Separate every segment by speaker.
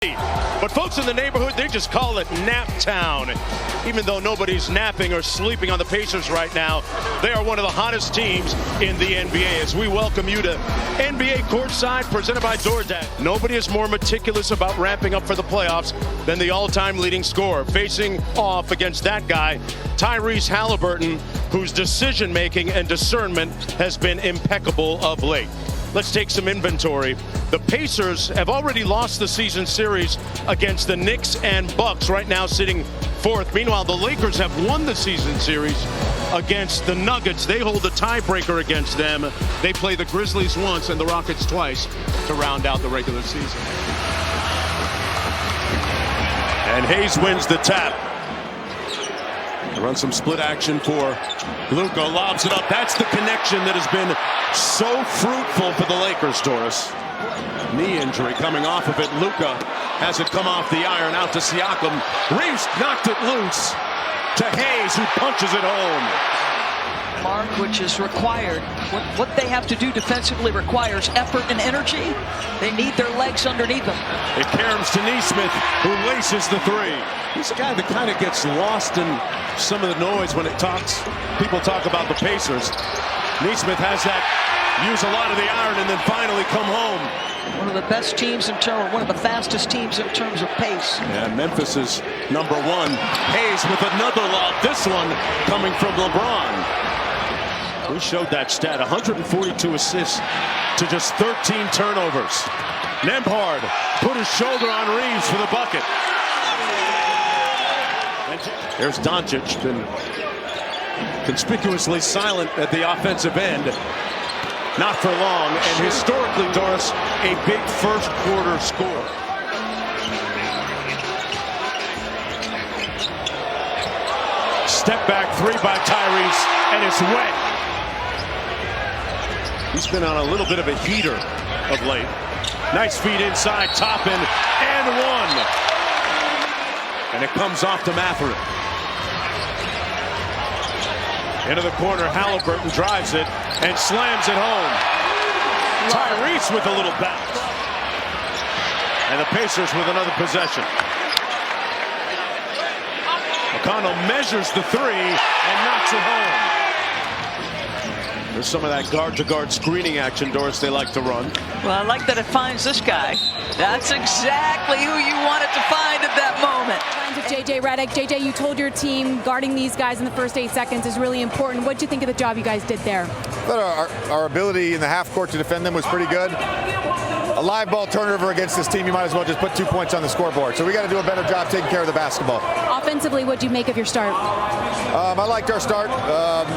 Speaker 1: But folks in the neighborhood, they just call it Nap Town. Even though nobody's napping or sleeping on the Pacers right now, they are one of the hottest teams in the NBA. As we welcome you to NBA Courtside, presented by DoorDash. Nobody is more meticulous about ramping up for the playoffs than the all-time leading scorer. Facing off against that guy, Tyrese Halliburton, whose decision-making and discernment has been impeccable of late. Let's take some inventory. The Pacers have already lost the season series against the Knicks and Bucks, right now sitting fourth. Meanwhile, the Lakers have won the season series against the Nuggets. They hold the tiebreaker against them. They play the Grizzlies once and the Rockets twice to round out the regular season. And Hayes wins the tap. Run some split action for Luka, lobs it up. That's the connection that has been so fruitful for the Lakers, Doris. Knee injury coming off of it. Luka has it come off the iron out to Siakam. Reeves knocked it loose to Hayes, who punches it home.
Speaker 2: Mark, which is required. What they have to do defensively requires effort and energy. They need their legs underneath them.
Speaker 1: It caroms to Nesmith, who laces the three. He's a guy that kind of gets lost in some of the noise when people talk about the Pacers. Nesmith has that, use a lot of the iron, and then finally come home.
Speaker 2: One of the best teams one of the fastest teams in terms of pace.
Speaker 1: Yeah, Memphis is number one. Hayes with another lob. This one coming from LeBron. We showed that stat, 142 assists to just 13 turnovers. Nembhard put his shoulder on Reeves for the bucket. There's Doncic, been conspicuously silent at the offensive end. Not for long, and historically, Doris, a big first quarter score. Step back three by Tyrese, and it's wet. He's been on a little bit of a heater of late. Nice feed inside, Toppin, and one. And it comes off to Mathurin. Into the corner, Halliburton drives it and slams it home. Tyrese with a little bounce. And the Pacers with another possession. McConnell measures the three and knocks it home. There's some of that guard-to-guard screening action, Doris, they like to run.
Speaker 2: Well, I like that it finds this guy. That's exactly who you want it to find at that moment.
Speaker 3: JJ Redick. JJ, you told your team guarding these guys in the first 8 seconds is really important. What did you think of the job you guys did there?
Speaker 4: I thought our ability in the half court to defend them was pretty good. A live ball turnover against this team, you might as well just put 2 points on the scoreboard. So we got to do a better job taking care of the basketball.
Speaker 3: Offensively, what did you make of your start?
Speaker 4: I liked our start.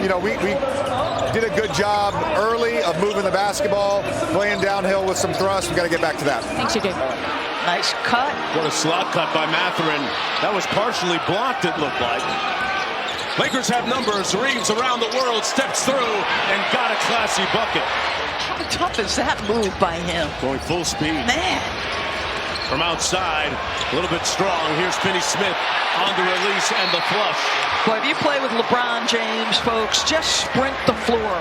Speaker 4: We did a good job early of moving the basketball, playing downhill with some thrust. We got to get back to that.
Speaker 3: Thanks, JJ.
Speaker 2: Nice cut.
Speaker 1: What a slot cut by Mathurin. That was partially blocked, it looked like. Lakers have numbers. Reeves around the world, steps through, and got a classy bucket.
Speaker 2: How tough is that move by him?
Speaker 1: Going full speed.
Speaker 2: Man.
Speaker 1: From outside, a little bit strong. Here's Finney-Smith on the release and the flush.
Speaker 2: Boy, if you play with LeBron James, folks, just sprint the floor.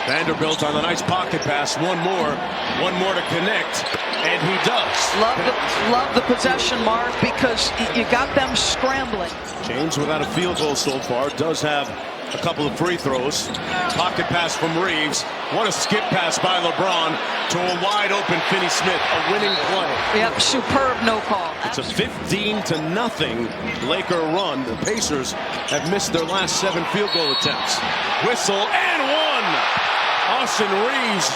Speaker 1: Vanderbilt on the nice pocket pass. One more to connect, and he does.
Speaker 2: Love the possession, Mark, because you got them scrambling.
Speaker 1: James without a field goal so far, does have a couple of free throws. Pocket pass from Reeves. What a skip pass by LeBron to a wide open Finney-Smith, a winning play.
Speaker 2: Yep, superb no call.
Speaker 1: It's a 15-0 Laker run. The Pacers have missed their last 7 field goal attempts. Whistle and one. Austin Reeves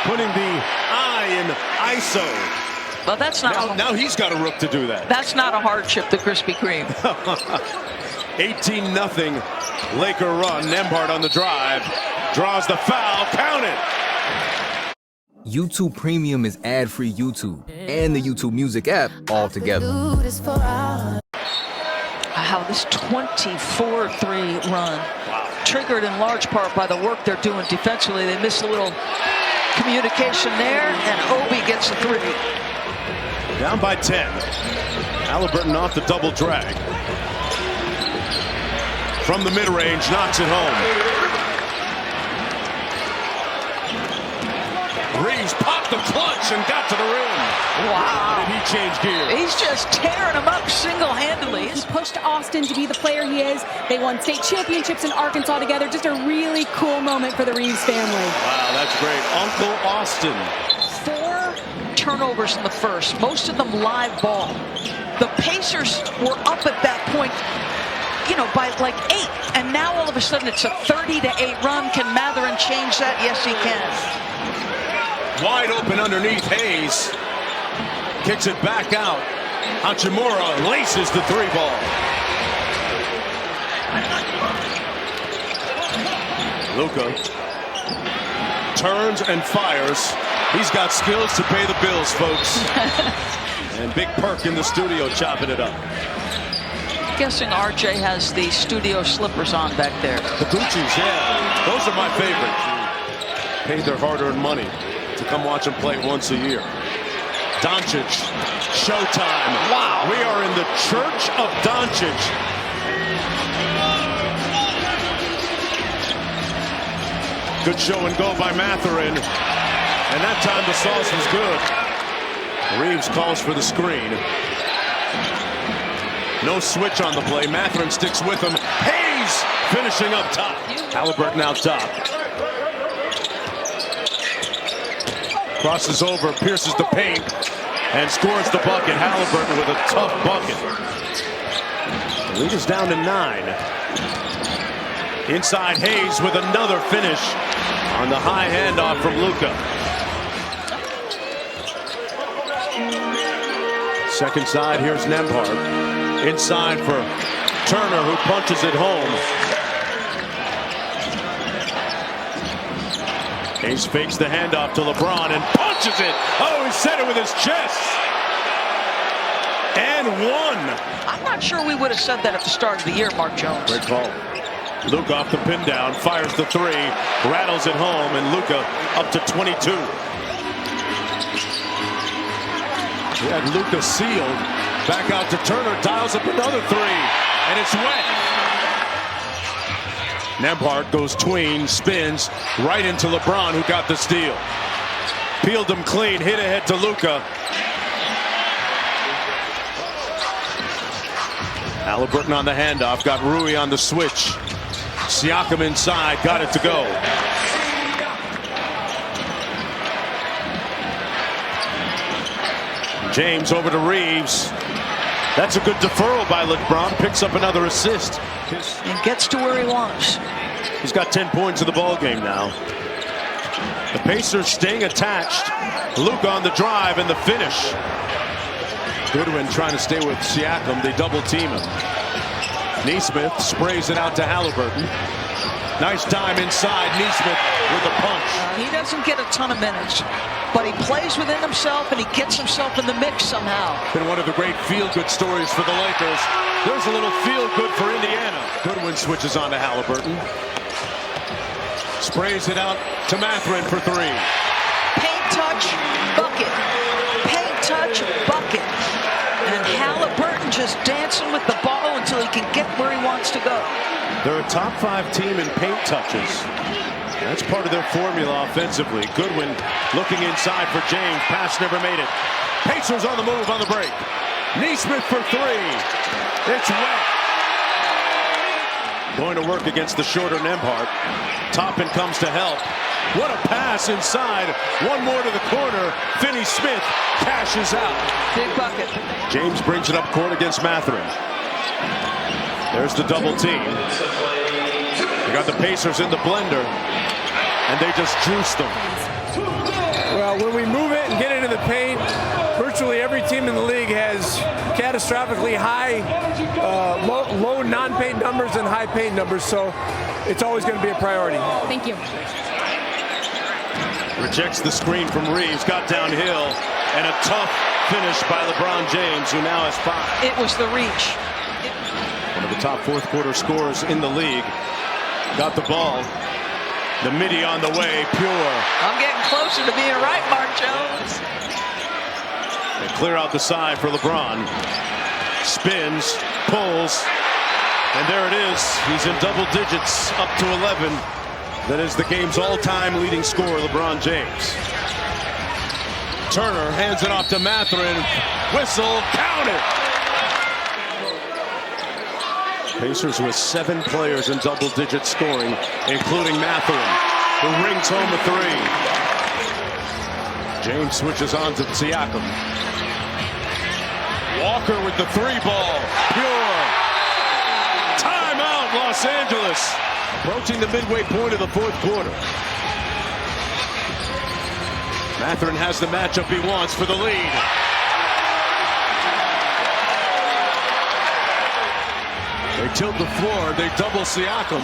Speaker 1: putting the eye in ISO.
Speaker 2: Well, that's not.
Speaker 1: Now he's got a rook to do that.
Speaker 2: That's not a hardship, the Krispy Kreme.
Speaker 1: 18-0 Laker run. Nembhard on the drive. Draws the foul. Count it.
Speaker 5: YouTube Premium is ad-free YouTube and the YouTube Music app all together.
Speaker 2: Wow, this 24-3 run.
Speaker 1: Wow.
Speaker 2: Triggered in large part by the work they're doing defensively. They missed a little communication there, and Obi gets a three.
Speaker 1: Down by 10. Halliburton off the double drag. From the mid-range, knocks it home. Reeves popped the clutch and got to the rim.
Speaker 2: Wow.
Speaker 1: Did he change gears?
Speaker 2: He's just tearing them up single-handedly.
Speaker 3: He pushed Austin to be the player he is. They won state championships in Arkansas together. Just a really cool moment for the Reeves family.
Speaker 1: Wow, that's great. Uncle Austin.
Speaker 2: 4 turnovers in the first, most of them live ball. The Pacers were up at that point, you know, by like 8. And now all of a sudden it's a 30-8 run. Can Mathurin change that? Yes, he can.
Speaker 1: Wide open underneath Hayes. Kicks it back out. Hachimura laces the 3 ball. Luka turns and fires. He's got skills to pay the bills, folks. And Big Perk in the studio chopping it up.
Speaker 2: Guessing RJ has the studio slippers on back there.
Speaker 1: The Gucci's, yeah. Those are my favorite. Paid their hard-earned money to come watch him play once a year. Doncic, showtime. Wow. We are in the church of Doncic. Good show and go by Mathurin. And that time the sauce was good. Reeves calls for the screen. No switch on the play. Mathurin sticks with him. Hayes finishing up top. Halliburton out top. Crosses over, pierces the paint, and scores the bucket. Halliburton with a tough bucket. The lead is down to 9. Inside Hayes with another finish on the high handoff from Luka. Second side, here's Nembhard. Inside for Turner, who punches it home. Hayes fakes the handoff to LeBron and punches it. Oh, he set it with his chest. And 1.
Speaker 2: I'm not sure we would have said that at the start of the year, Mark Jones.
Speaker 1: Great call. Luka off the pin down, fires the 3, rattles it home, and Luka up to 22. He had Luka sealed. Back out to Turner, dials up another 3, and it's wet. Nembhard goes tween, spins right into LeBron, who got the steal. Peeled him clean, hit ahead to Luka. Halliburton on the handoff, got Rui on the switch. Siakam inside, got it to go. James over to Reeves. That's a good deferral by LeBron. Picks up another assist.
Speaker 2: And gets to where he wants.
Speaker 1: He's got 10 points in the ball game now. The Pacers staying attached. Luka on the drive and the finish. Goodwin trying to stay with Siakam. They double team him. Nesmith sprays it out to Halliburton. Nice time inside. Nesmith with a punch.
Speaker 2: He doesn't get a ton of minutes, but he plays within himself and he gets himself in the mix somehow.
Speaker 1: Been one of the great feel-good stories for the Lakers. There's a little feel-good for Indiana. Goodwin switches on to Halliburton. Sprays it out to Mathurin for 3.
Speaker 2: Paint touch, bucket. Paint touch, bucket. And Halliburton just dancing with the ball until he can get where he wants to go.
Speaker 1: They're a top 5 team in paint touches. That's part of their formula offensively. Goodwin looking inside for James. Pass never made it. Pacers on the move on the break. Nesmith for 3. It's wet. Going to work against the shorter Nembhard. Toppin comes to help. What a pass inside. One more to the corner. Finney-Smith cashes out.
Speaker 2: Big bucket.
Speaker 1: James brings it up court against Mathurin. There's the double team. You got the Pacers in the blender, and they just juice them.
Speaker 6: Well, when we move it and get into the paint, virtually every team in the league has catastrophically high, low non-paint numbers and high paint numbers, so it's always going to be a priority.
Speaker 3: Thank you.
Speaker 1: Rejects the screen from Reeves, got downhill, and a tough finish by LeBron James, who now has 5.
Speaker 2: It was the reach.
Speaker 1: One of the top fourth quarter scorers in the league. Got the ball. The midi on the way, pure.
Speaker 2: I'm getting closer to being right, Mark Jones.
Speaker 1: They clear out the side for LeBron. Spins, pulls, and there it is. He's in double digits, up to 11. That is the game's all-time leading scorer, LeBron James. Turner hands it off to Mathurin. Whistle, count it. Pacers with 7 players in double-digit scoring, including Mathurin, who rings home a 3. James switches on to Siakam. Walker with the 3-ball. Pure. Timeout, Los Angeles. Approaching the midway point of the 4th quarter. Mathurin has the matchup he wants for the lead. They tilt the floor. They double Siakam.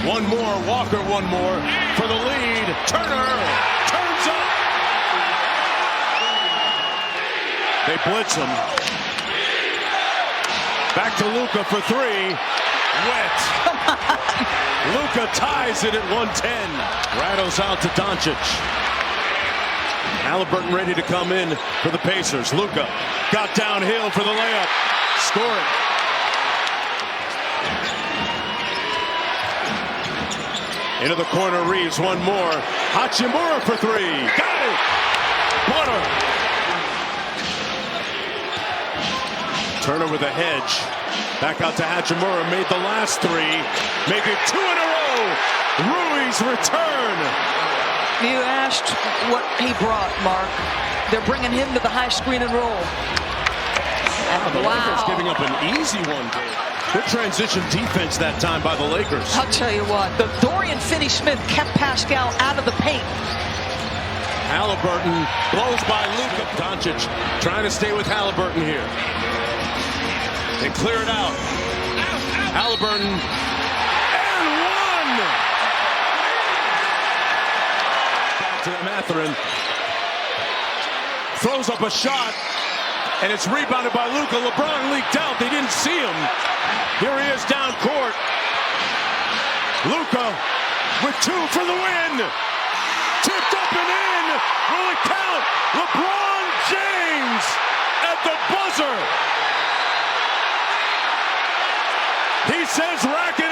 Speaker 1: One more. Walker, one more for the lead. Turner turns up. They blitz him. Back to Luka for 3. Wet. Luka ties it at 110. Rattles out to Doncic. Haliburton ready to come in for the Pacers. Luka got downhill for the layup. Scoring. Into the corner, Reeves, one more. Hachimura for 3. Got it! Butter. Turner with a hedge. Back out to Hachimura, made the last 3. Make it 2 in a row. Ruiz return.
Speaker 2: You asked what he brought, Mark. They're bringing him to the high screen and roll.
Speaker 1: The Lakers giving up an easy one. Good transition defense that time by the Lakers.
Speaker 2: I'll tell you what, the Dorian Finney-Smith kept Pascal out of the paint.
Speaker 1: Haliburton blows by Luka. Doncic trying to stay with Haliburton here. They clear it out. Haliburton and 1. Back to Mathurin. Throws up a shot, and it's rebounded by Luka. LeBron leaked out. They didn't see him. Here he is down court. Luka with 2 for the win. Tipped up and in. Will it count? LeBron James at the buzzer. He says racket.